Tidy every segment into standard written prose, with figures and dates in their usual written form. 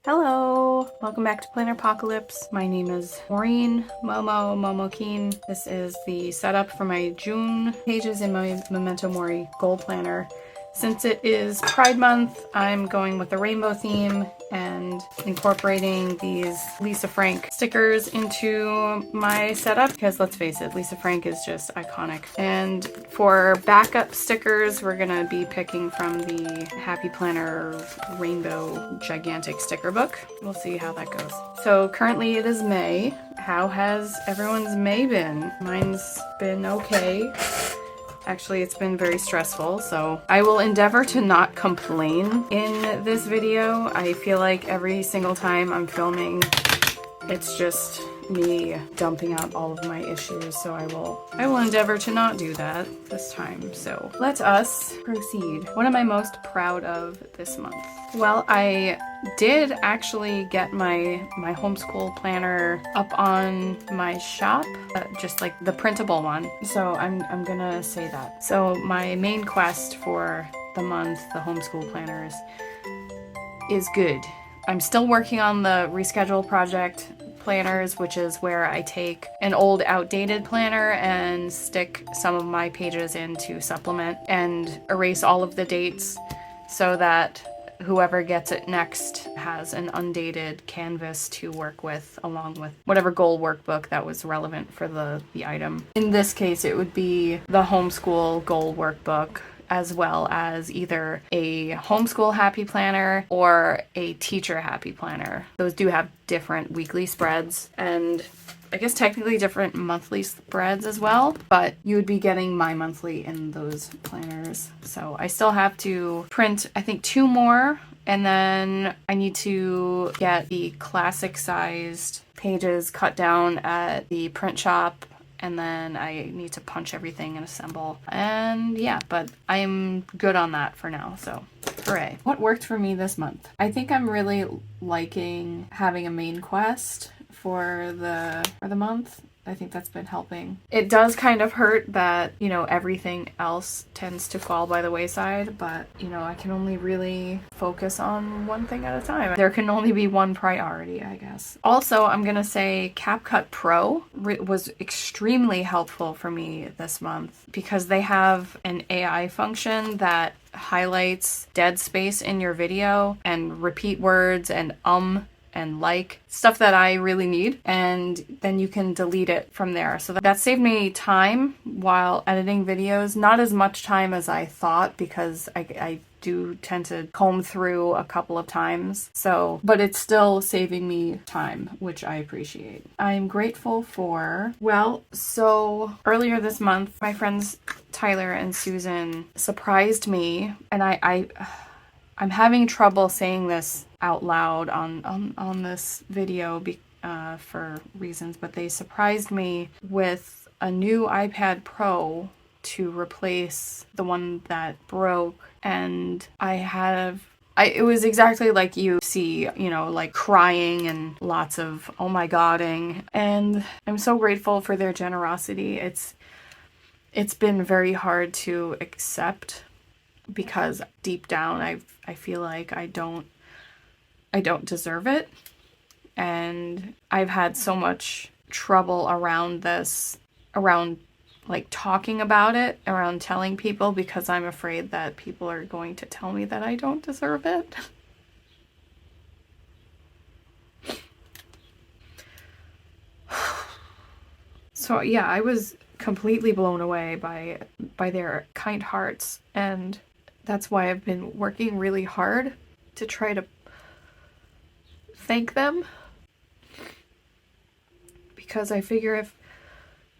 Hello! Welcome back to Planner Apocalypse. My name is Maureen 𝖍𝖎𝖓𝖓. This is the setup for my June pages in my Memento Mori Goal Planner. Since it is Pride Month, I'm going with the rainbow theme and incorporating these 𝖍𝖎𝖓𝖓 stickers into my setup because let's face it, 𝖍𝖎𝖓𝖓 is just iconic. And for backup stickers, we're gonna be picking from the Happy Planner Rainbow Gigantic Sticker Book. We'll see how that goes. So currently it is May. How has everyone's May been? Mine's been okay. Actually, it's been very stressful, so I will endeavor to not complain in this video. I feel like every single time I'm filming, it's just me dumping out all of my issues, so I will endeavor to not do that this time. So let us proceed. What am I most proud of this month? Well, I did actually get my homeschool planner up on my shop, just like the printable one. So I'm gonna say that. So my main quest for the month, the homeschool planners, is good. I'm still working on the reschedule project planners, which is where I take an old outdated planner and stick some of my pages in to supplement and erase all of the dates so that whoever gets it next has an undated canvas to work with along with whatever goal workbook that was relevant for the item. In this case, it would be the homeschool goal workbook, as well as either a homeschool happy planner or a teacher happy planner. Those do have different weekly spreads and I guess technically different monthly spreads as well, but you would be getting my monthly in those planners. So I still have to print, I think, 2 more, and then I need to get the classic sized pages cut down at the print shop, and then I need to punch everything and assemble. And yeah, but I'm good on that for now, so hooray. What worked for me this month? I think I'm really liking having a main quest for the month. I think that's been helping. It does kind of hurt that, you know, everything else tends to fall by the wayside, but, you know, I can only really focus on one thing at a time. There can only be one priority, I guess. Also, I'm gonna say CapCut Pro was extremely helpful for me this month because they have an AI function that highlights dead space in your video and repeat words and and like stuff that I really need, and then you can delete it from there. So that saved me time while editing videos. Not as much time as I thought because I do tend to comb through a couple of times. So, but it's still saving me time, which I appreciate. I'm grateful for, well, so earlier this month, my friends Tyler and Susan surprised me, and I'm having trouble saying this out loud on this video for reasons, but they surprised me with a new iPad Pro to replace the one that broke, and it was exactly like you see, you know, like crying and lots of oh my godding, and I'm so grateful for their generosity. It's been very hard to accept because deep down I feel like I don't deserve it, and I've had so much trouble around this, around like talking about it, around telling people, because I'm afraid that people are going to tell me that I don't deserve it. So yeah, I was completely blown away by their kind hearts, and that's why I've been working really hard to try to thank them, because I figure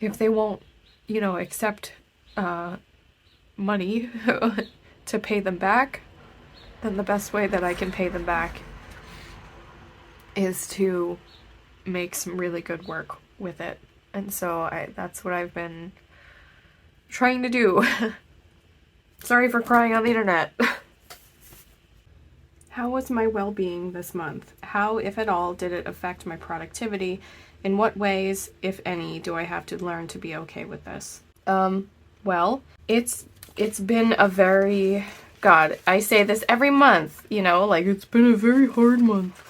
if they won't, you know, accept money to pay them back, then the best way that I can pay them back is to make some really good work with it. And so that's what I've been trying to do. Sorry for crying on the internet. How was my well-being this month? How, if at all, did it affect my productivity? In what ways, if any, do I have to learn to be okay with this? Well, it's been a very, God, I say this every month, you know, like it's been a very hard month.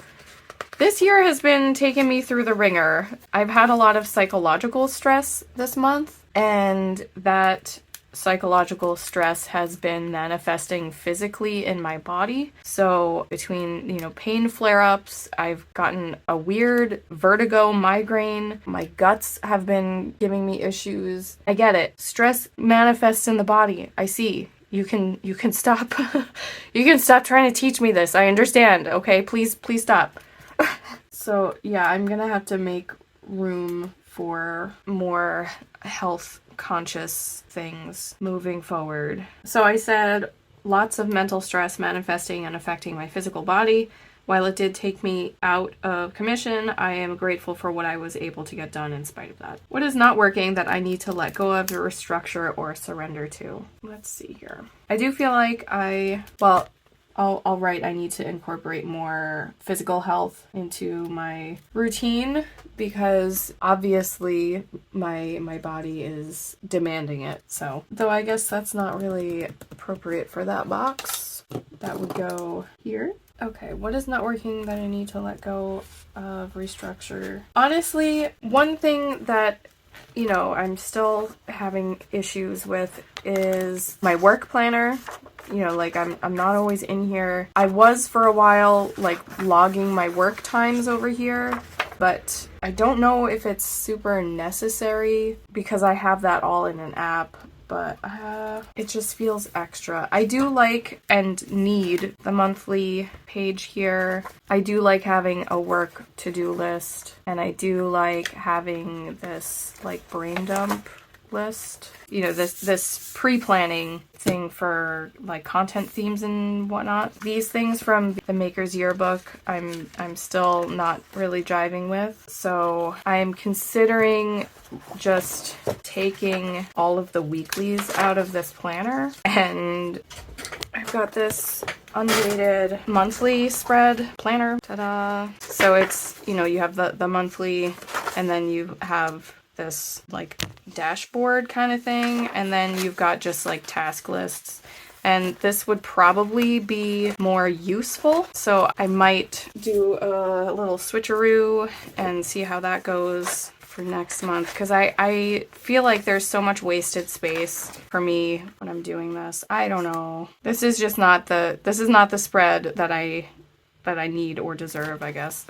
This year has been taking me through the ringer. I've had a lot of psychological stress this month, and that psychological stress has been manifesting physically in my body. So between, pain flare-ups, I've gotten a weird vertigo migraine. My guts have been giving me issues. I get it. Stress manifests in the body. I see. You can stop. You can stop trying to teach me this. I understand. Okay, please stop. So yeah, I'm gonna have to make room for more health conscious things moving forward. So I said lots of mental stress manifesting and affecting my physical body. While it did take me out of commission, I am grateful for what I was able to get done in spite of that. What is not working that I need to let go of, restructure, or surrender to? Let's see here. I do feel like I'll write I need to incorporate more physical health into my routine because obviously my body is demanding it. So, though I guess that's not really appropriate for that box. That would go here. Okay, what is not working that I need to let go of, restructure? Honestly, one thing that I'm still having issues with is my work planner. I'm not always in here. I was for a while, logging my work times over here, but I don't know if it's super necessary because I have that all in an app, but it just feels extra. I do like and need the monthly page here. I do like having a work to-do list, and I do like having this brain dump list. This pre-planning thing for content themes and whatnot. These things from the Maker's Yearbook I'm still not really jiving with. So I'm considering just taking all of the weeklies out of this planner, and I've got this unweighted monthly spread planner. Ta-da! So it's, you have the monthly, and then you have this dashboard kind of thing, and then you've got just task lists, and this would probably be more useful, so I might do a little switcheroo and see how that goes for next month, because I feel like there's so much wasted space for me when I'm doing this. I don't know. This is not the spread that I need or deserve, I guess.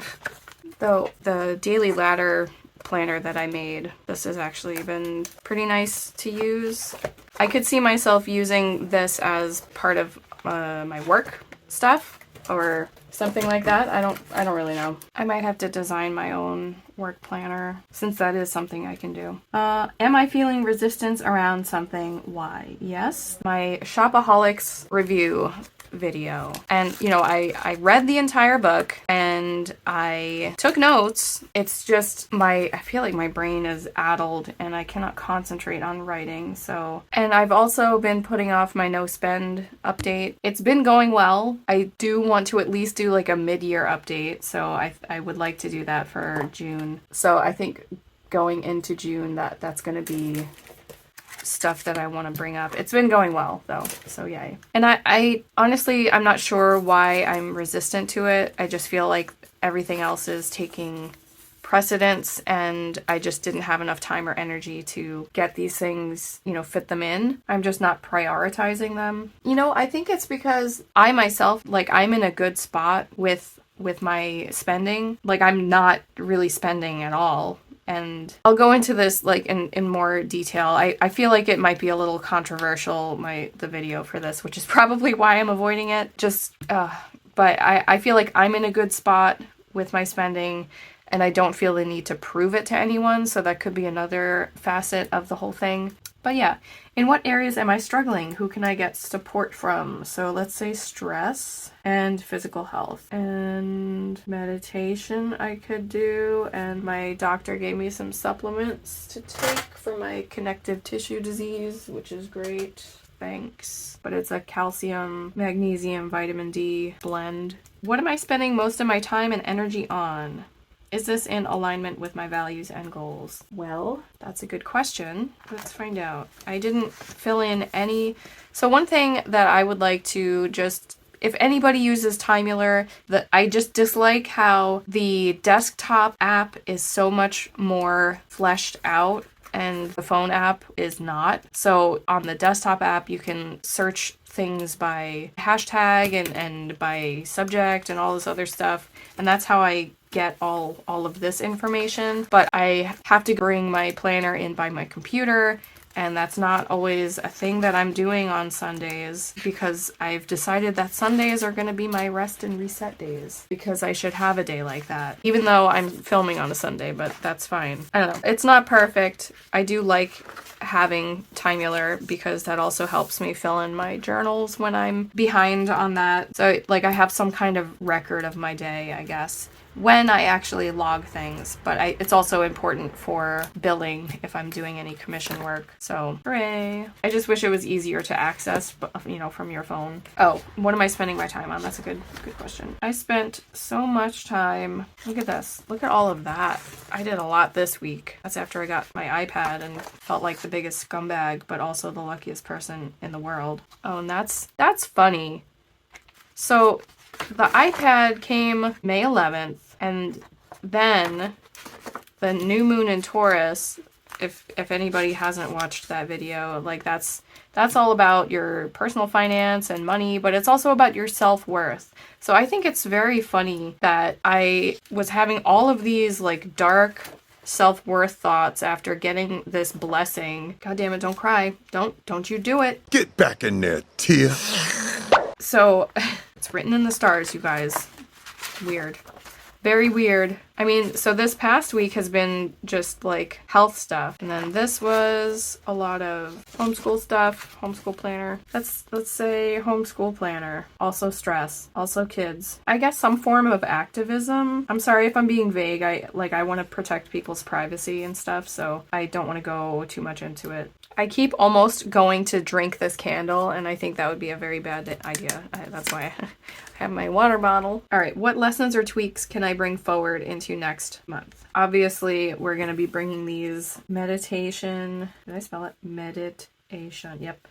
Though the daily ladder planner that I made, this has actually been pretty nice to use. I could see myself using this as part of my work stuff or something like that. I don't really know. I might have to design my own work planner since that is something I can do. Am I feeling resistance around something? Why? Yes. My Shopaholics review video, and I read the entire book and I took notes. It's just I feel like my brain is addled and I cannot concentrate on writing. So, and I've also been putting off my no spend update. It's been going well. I do want to at least do a mid-year update, so I would like to do that for June. So I think going into June that's going to be stuff that I want to bring up. It's been going well though, so yay. And I honestly, I'm not sure why I'm resistant to it. I just feel like everything else is taking precedence, and I just didn't have enough time or energy to get these things, fit them in. I'm just not prioritizing them. I think it's because I myself, I'm in a good spot with my spending. I'm not really spending at all. And I'll go into this in more detail. I feel like it might be a little controversial, the video for this, which is probably why I'm avoiding it. But I feel like I'm in a good spot with my spending, and I don't feel the need to prove it to anyone. So that could be another facet of the whole thing. But yeah, in what areas am I struggling? Who can I get support from? So let's say stress and physical health and meditation I could do. And my doctor gave me some supplements to take for my connective tissue disease, which is great. Thanks. But it's a calcium, magnesium, vitamin D blend. What am I spending most of my time and energy on? Is this in alignment with my values and goals? Well, that's a good question. Let's find out. I didn't fill in any. So one thing that I would like to just if anybody uses 𝖘𝖊𝖓, I just dislike how the desktop app is so much more fleshed out and the phone app is not. So on the desktop app, you can search things by hashtag and by subject and all this other stuff. And that's how I get all of this information. But I have to bring my planner in by my computer, and that's not always a thing that I'm doing on Sundays, because I've decided that Sundays are going to be my rest and reset days, because I should have a day like that, even though I'm filming on a Sunday, but that's fine. I don't know. It's not perfect. I do like having 𝖘𝖊𝖓 because that also helps me fill in my journals when I'm behind on that. So like I have some kind of record of my day, I guess, when I actually log things, but it's also important for billing if I'm doing any commission work. So hooray. I just wish it was easier to access, you know, from your phone. Oh, what am I spending my time on? That's a good question. I spent so much time. Look at this. Look at all of that. I did a lot this week. That's after I got my iPad and felt like the biggest scumbag, but also the luckiest person in the world. Oh, and that's funny. So the iPad came May 11th, and then the new moon in Taurus, if anybody hasn't watched that video, like that's all about your personal finance and money, but it's also about your self-worth. So I think it's very funny that I was having all of these like dark self-worth thoughts after getting this blessing. God damn it, don't cry. Don't you do it. Get back in there, Tia. So it's written in the stars, you guys. Weird. Very weird. I mean, so this past week has been just like health stuff. And then this was a lot of homeschool stuff, homeschool planner. Let's say homeschool planner. Also stress. Also kids. I guess some form of activism. I'm sorry if I'm being vague. I want to protect people's privacy and stuff, so I don't want to go too much into it. I keep almost going to drink this candle, and I think that would be a very bad idea. That's why I have my water bottle. All right, what lessons or tweaks can I bring forward into next month? Obviously, we're going to be bringing these meditation. Did I spell it? Meditation. Yep.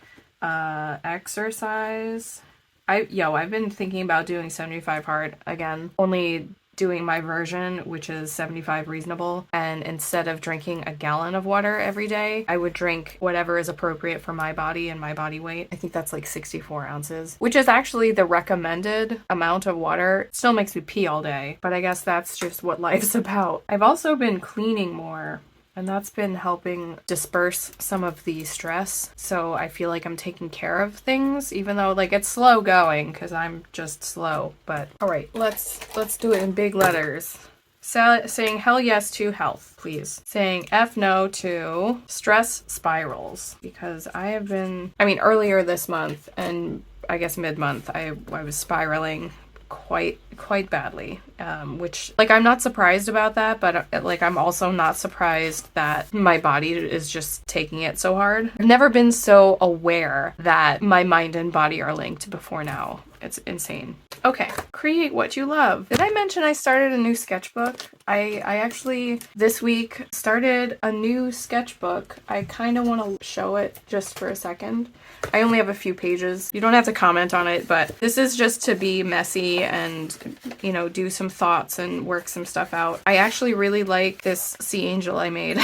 Exercise. I've been thinking about doing 75 hard again. Only doing my version, which is 75 reasonable, and instead of drinking a gallon of water every day, I would drink whatever is appropriate for my body and my body weight. I think that's like 64 ounces, which is actually the recommended amount of water. It still makes me pee all day, but I guess that's just what life's about. I've also been cleaning more, and that's been helping disperse some of the stress. So I feel like I'm taking care of things, even though like it's slow going because I'm just slow. But all right, let's do it in big letters. Saying hell yes to health, please. Saying F no to stress spirals, because earlier this month and I guess mid-month, I was spiraling quite badly, which like I'm not surprised about that, but like I'm also not surprised that my body is just taking it so hard. I've never been so aware that my mind and body are linked before now. It's insane. Okay, create what you love. Did I mention I started a new sketchbook? I actually this week started a new sketchbook. I kind of want to show it just for a second. I only have a few pages. You don't have to comment on it, but this is just to be messy and, you know, do some thoughts and work some stuff out. I actually really like this sea angel I made.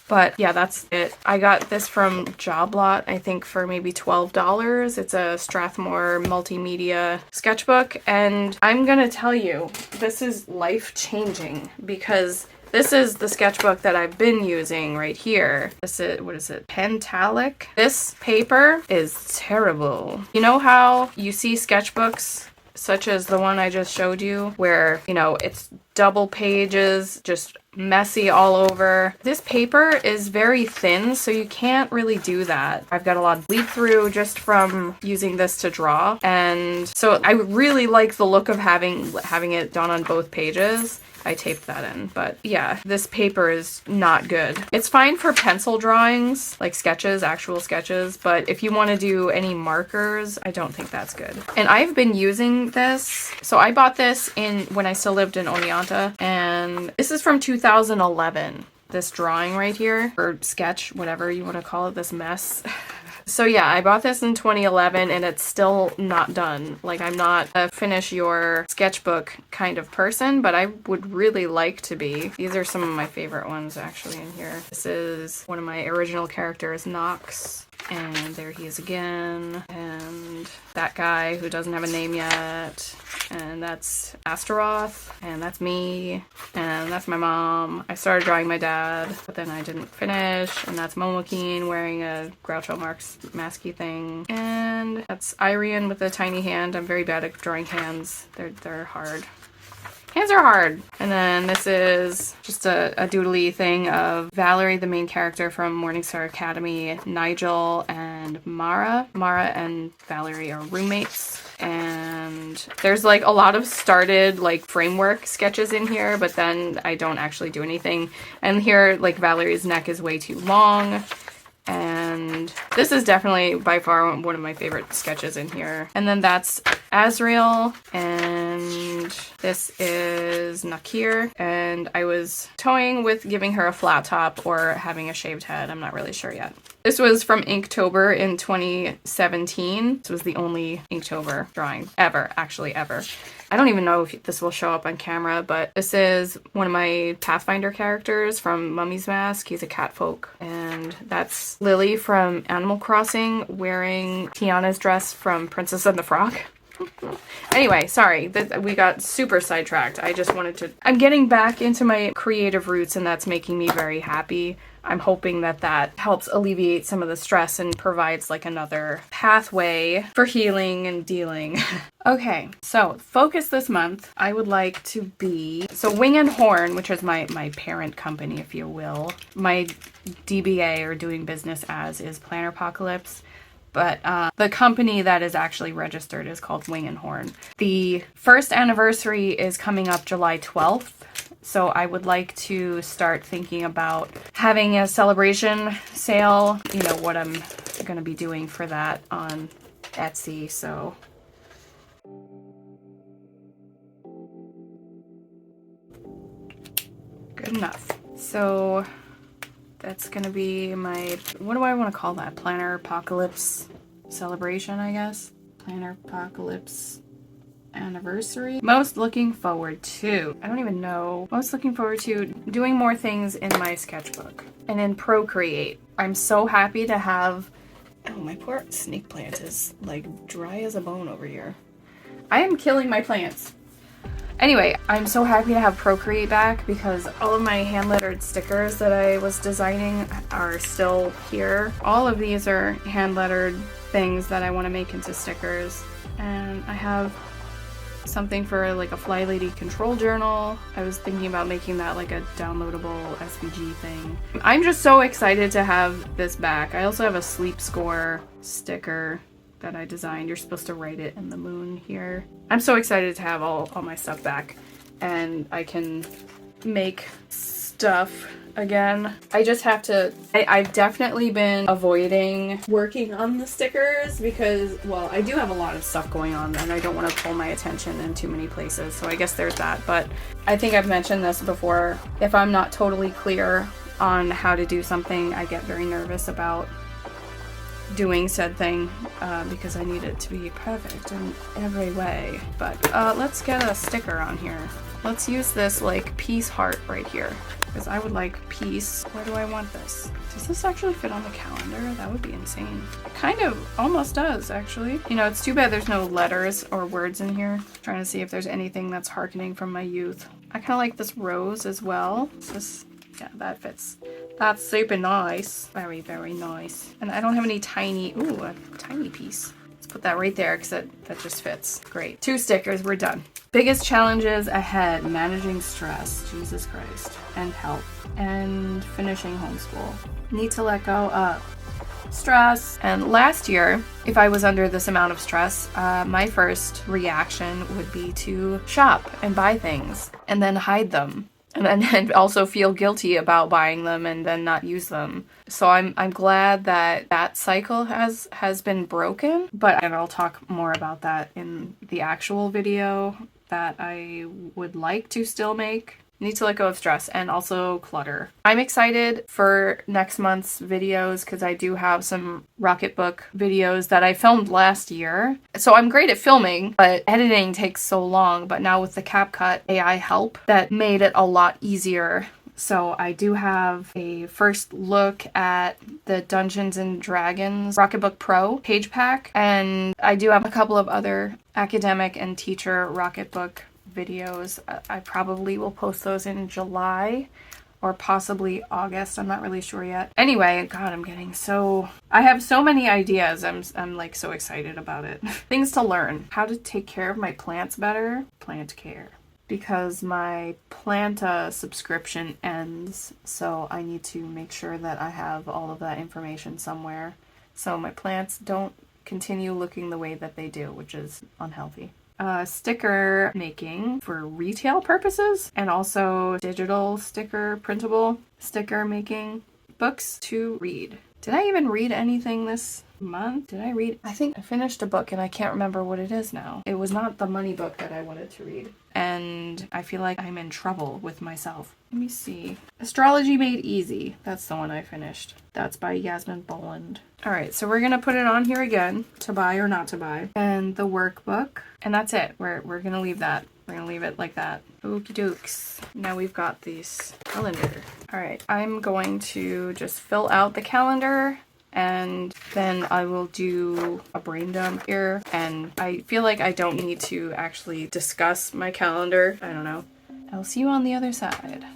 But yeah, that's it. I got this from Job Lot, I think for maybe $12. It's a Strathmore multimedia sketchbook, and I'm gonna tell you, this is life-changing because this is the sketchbook that I've been using right here. This is, what is it? Pentalic. This paper is terrible. You know how you see sketchbooks such as the one I just showed you, where, you know, it's double pages, just messy all over. This paper is very thin, so you can't really do that. I've got a lot of bleed through just from using this to draw, and so I really like the look of having it done on both pages. I taped that in, but yeah, this paper is not good. It's fine for pencil drawings, like sketches, actual sketches, but if you want to do any markers, I don't think that's good. And I've been using this, so I bought this when I still lived in Oneonta, and this is from 2011. This drawing right here, or sketch, whatever you want to call it, this mess. So yeah, I bought this in 2011 and it's still not done. Like, I'm not a finish your sketchbook kind of person, but I would really like to be. These are some of my favorite ones actually in here. This is one of my original characters, 𝖎𝖎𝖓𝖓. And there he is again. And that guy who doesn't have a name yet. And that's Astaroth. And that's me. And that's my mom. I started drawing my dad, but then I didn't finish. And that's 𝖎𝖎𝖓𝖓 wearing a Groucho Marx masky thing. And that's Irian with a tiny hand. I'm very bad at drawing hands. They're hard. Hands are hard. And then this is just a doodly thing of Valerie, the main character from Morningstar Academy, Nigel and Mara. Mara and Valerie are roommates. And there's like a lot of started like framework sketches in here, but then I don't actually do anything. And here, like, Valerie's neck is way too long. And this is definitely by far one of my favorite sketches in here. And then that's Azrael, and this is Nakir, and I was toying with giving her a flat top or having a shaved head. I'm not really sure yet. This was from Inktober in 2017. This was the only Inktober drawing ever, actually ever. I don't even know if this will show up on camera, but this is one of my Pathfinder characters from Mummy's Mask. He's a catfolk. And that's Lily from Animal Crossing wearing Tiana's dress from Princess and the Frog. Anyway, sorry, we got super sidetracked. I just wanted to... I'm getting back into my creative roots, and that's making me very happy. I'm hoping that that helps alleviate some of the stress and provides like another pathway for healing and dealing. Okay, so focus this month, I would like to be... So Wing and Horn, which is my parent company, if you will. My DBA, or doing business as, is Planner Apocalypse. But the company that is actually registered is called Wing and Horn. The first anniversary is coming up July 12th. So I would like to start thinking about having a celebration sale, you know, what I'm going to be doing for that on Etsy. So good enough. So that's going to be my, what do I want to call that? Planner Apocalypse celebration, I guess. Planner Apocalypse anniversary. Most looking forward to, I don't even know. Most looking forward to doing more things in my sketchbook and in Procreate. I'm so happy to have, oh, my poor snake plant is like dry as a bone over here. I am killing my plants. Anyway, I'm so happy to have Procreate back because all of my hand-lettered stickers that I was designing are still here. All of these are hand-lettered things that I want to make into stickers. And I have something for like a Fly Lady control journal. I was thinking about making that like a downloadable SVG thing. I'm just so excited to have this back. I also have a sleep score sticker that I designed. You're supposed to write it in the moon here. I'm so excited to have all my stuff back, and I can make stuff again. I just have to, I've definitely been avoiding working on the stickers because, well, I do have a lot of stuff going on and I don't want to pull my attention in too many places, so I guess there's that. But I think I've mentioned this before, if I'm not totally clear on how to do something, I get very nervous about doing said thing because I need it to be perfect in every way. But let's get a sticker on here. Let's use this like peace heart right here because I would like peace. Where do I want this? Does this actually fit on the calendar? That would be insane. It kind of almost does, actually. You know, it's too bad there's no letters or words in here. I'm trying to see if there's anything that's hearkening from my youth. I kind of like this rose as well. This, yeah, that fits. That's super nice. Very, very nice. And I don't have any tiny, ooh, a tiny piece. Let's put that right there because that just fits. Great. 2 stickers, we're done. Biggest challenges ahead: managing stress, Jesus Christ, and health, and finishing homeschool. Need to let go of stress. And last year, if I was under this amount of stress, my first reaction would be to shop and buy things and then hide them. And then also feel guilty about buying them and then not use them. So I'm glad that that cycle has been broken, but I'll talk more about that in the actual video that I would like to still make. Need to let go of stress and also clutter. I'm excited for next month's videos because I do have some Rocketbook videos that I filmed last year. So I'm great at filming, but editing takes so long. But now with the CapCut AI help, that made it a lot easier. So I do have a first look at the Dungeons and Dragons Rocketbook Pro page pack, and I do have a couple of other academic and teacher Rocketbook videos. I probably will post those in July or possibly August. I'm not really sure yet. Anyway, God, I have so many ideas. I'm like so excited about it. Things to learn. How to take care of my plants better. Plant care. Because my Planta subscription ends, so I need to make sure that I have all of that information somewhere so my plants don't continue looking the way that they do, which is unhealthy. Sticker making for retail purposes, and also digital sticker, printable sticker making, books to read. Did I even read anything this month? I think I finished a book and I can't remember what it is now. It was not the money book that I wanted to read. And I feel like I'm in trouble with myself. Let me see. Astrology Made Easy. That's the one I finished. That's by 𝖍𝖎𝖓𝖓𝖓𝖓. Alright, so we're gonna put it on here again, to buy or not to buy. And the workbook. And that's it. We're gonna leave that. We're gonna leave it like that. Okie dokes. Now we've got this calendar. Alright, I'm going to just fill out the calendar and then I will do a brain dump here. And I feel like I don't need to actually discuss my calendar. I don't know. I'll see you on the other side.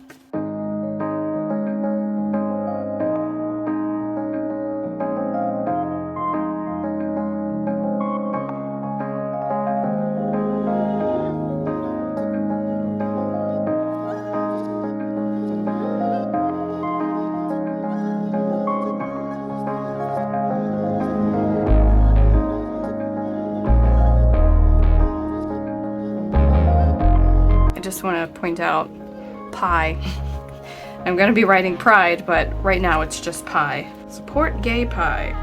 I just want to point out pie. I'm going to be writing pride, but right now it's just pie. Support gay pie.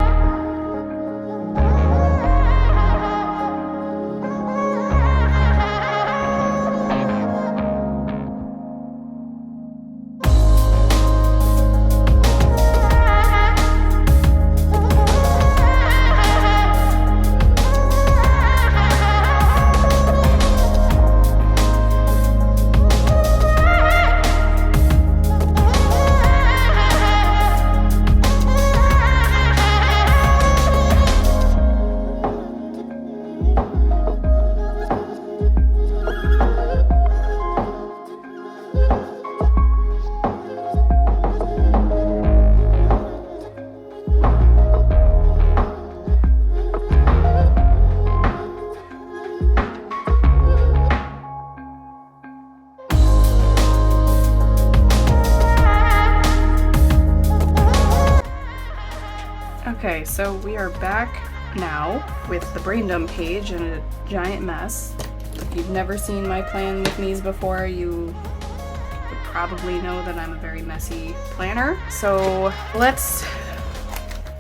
Okay, so we are back now with the brain dump page and a giant mess. If you've never seen my plan with me's before, you would probably know that I'm a very messy planner. So let's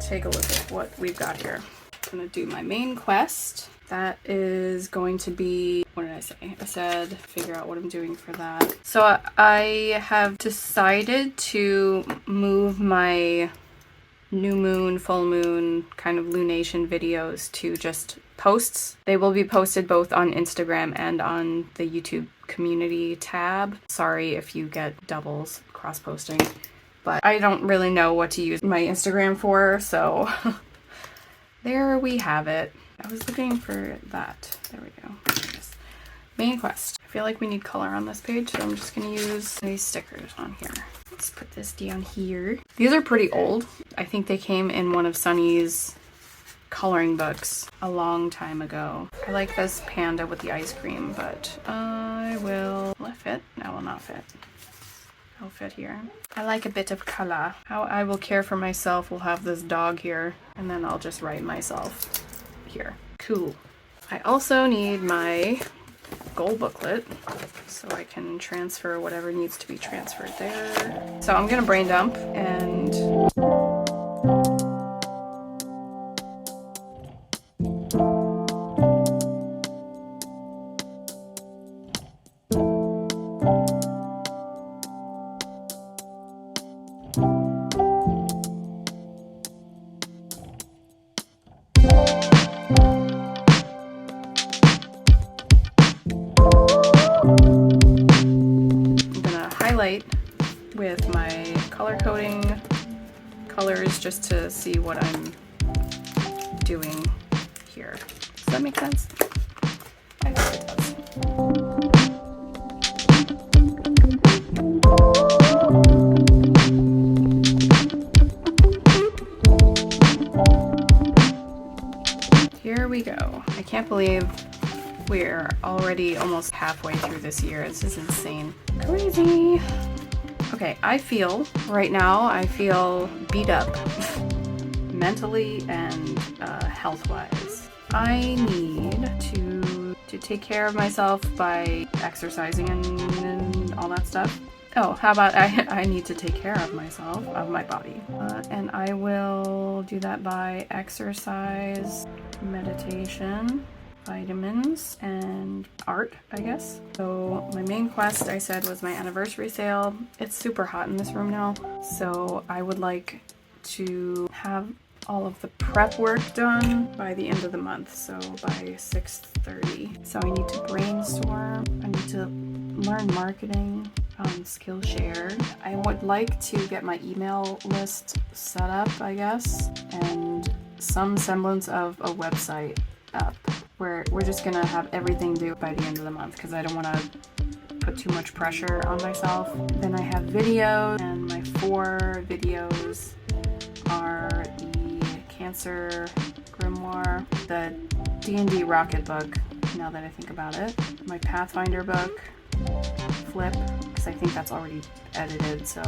take a look at what we've got here. I'm gonna do my main quest. That is going to be, what did I say? I said figure out what I'm doing for that. So I have decided to move my new moon, full moon, kind of lunation videos to just posts. They will be posted both on Instagram and on the YouTube community tab. Sorry if you get doubles cross-posting, but I don't really know what to use my Instagram for, so there we have it. I was looking for that. There we go. Yes. Main quest. I feel like we need color on this page, so I'm just gonna use these stickers on here. Let's put this down here. These are pretty old. I think they came in one of Sunny's coloring books a long time ago. I like this panda with the ice cream, but will it fit? No, will not fit. I'll fit here. I like a bit of color. How I will care for myself will have this dog here, and then I'll just write myself here. Cool. I also need my goal booklet so I can transfer whatever needs to be transferred there. So I'm gonna brain dump and highlight with my color coding colors just to see what I'm doing here. Does that make sense? I hope it does. Here we go. I can't believe we're already almost halfway through this year. This is insane. Crazy. Okay, I feel beat up mentally and health-wise. I need to take care of myself by exercising and all that stuff. Oh, how about I need to take care of myself, of my body. And I will do that by exercise, meditation, vitamins, and art, I guess. So my main quest, I said, was my anniversary sale. It's super hot in this room now, so I would like to have all of the prep work done by the end of the month, so by 6:30. So I need to brainstorm, I need to learn marketing on Skillshare. I would like to get my email list set up, I guess, and some semblance of a website up where we're just gonna have everything due by the end of the month because I don't want to put too much pressure on myself. Then I have videos, and my 4 videos are the Cancer Grimoire, the D&D Rocket book, now that I think about it, my Pathfinder book, Flip, because I think that's already edited, so,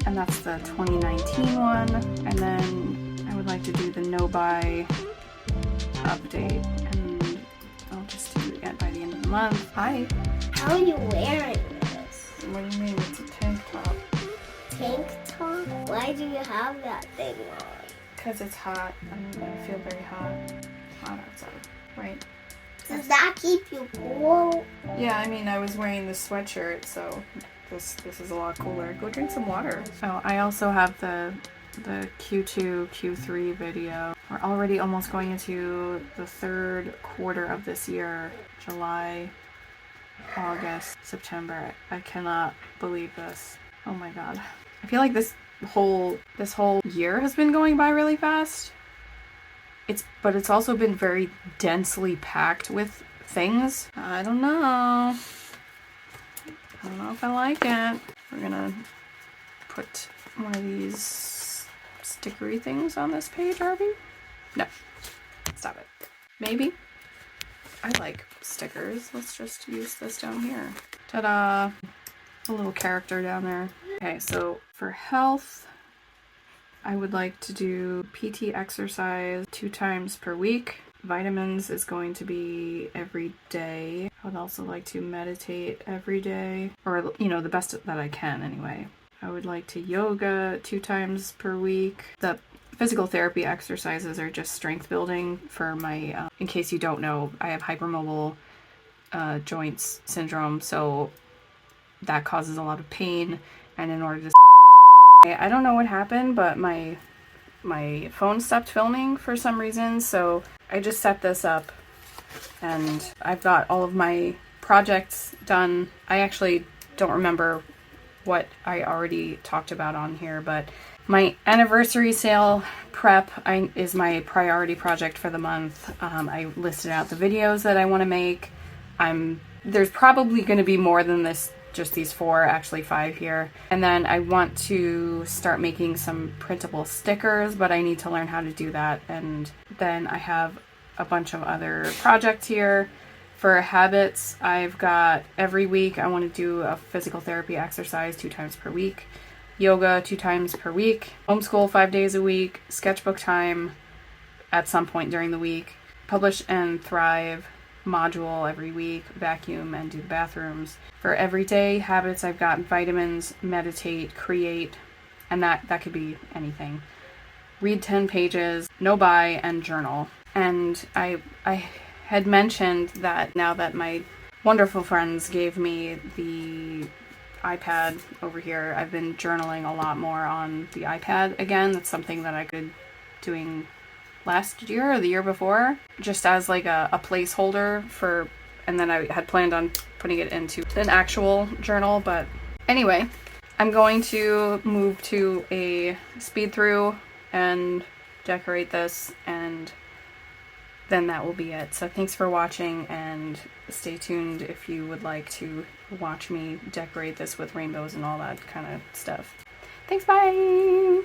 and that's the 2019 one, and then I would like to do the no-buy update, and I'll just do it again by the end of the month. Hi. How are you wearing this? What do you mean? It's a tank top. Tank top? Why do you have that thing on? Because it's hot. I feel very hot. Hot outside, right? Does that keep you cool? Yeah, I mean, I was wearing this sweatshirt, so this is a lot cooler. Go drink some water. Oh, I also have the Q2, Q3 video. We're already almost going into the 3rd quarter of this year. July, August, September. I cannot believe this. Oh my god. I feel like this whole year has been going by really fast. But it's also been very densely packed with things. I don't know. I don't know if I like it. We're gonna put one of these stickery things on this page, Harvey? No. Stop it. Maybe? I like stickers. Let's just use this down here. Ta-da! A little character down there. Okay, so for health, I would like to do PT exercise 2 times per week. Vitamins is going to be every day. I would also like to meditate every day, or, you know, the best that I can anyway. I would like to yoga 2 times per week. The physical therapy exercises are just strength building for my, in case you don't know, I have hypermobile joints syndrome, so that causes a lot of pain, and in order to I don't know what happened, but my phone stopped filming for some reason, so I just set this up and I've got all of my projects done. I actually don't remember what I already talked about on here, but my anniversary sale prep is my priority project for the month. I listed out the videos that I want to make. There's probably going to be more than this, just these 4, actually 5 here. And then I want to start making some printable stickers, but I need to learn how to do that. And then I have a bunch of other projects here. For habits, I've got every week I want to do a physical therapy exercise 2 times per week, yoga 2 times per week, homeschool 5 days a week, sketchbook time at some point during the week, publish and thrive module every week, vacuum and do the bathrooms. For everyday habits, I've got vitamins, meditate, create, and that could be anything. Read 10 pages, no buy, and journal. And I had mentioned that now that my wonderful friends gave me the iPad over here, I've been journaling a lot more on the iPad again. That's something that I could doing last year or the year before, just as like a placeholder for, and then I had planned on putting it into an actual journal. But anyway, I'm going to move to a speed through and decorate this, and then that will be it. So thanks for watching, and stay tuned if you would like to watch me decorate this with rainbows and all that kind of stuff. Thanks, bye!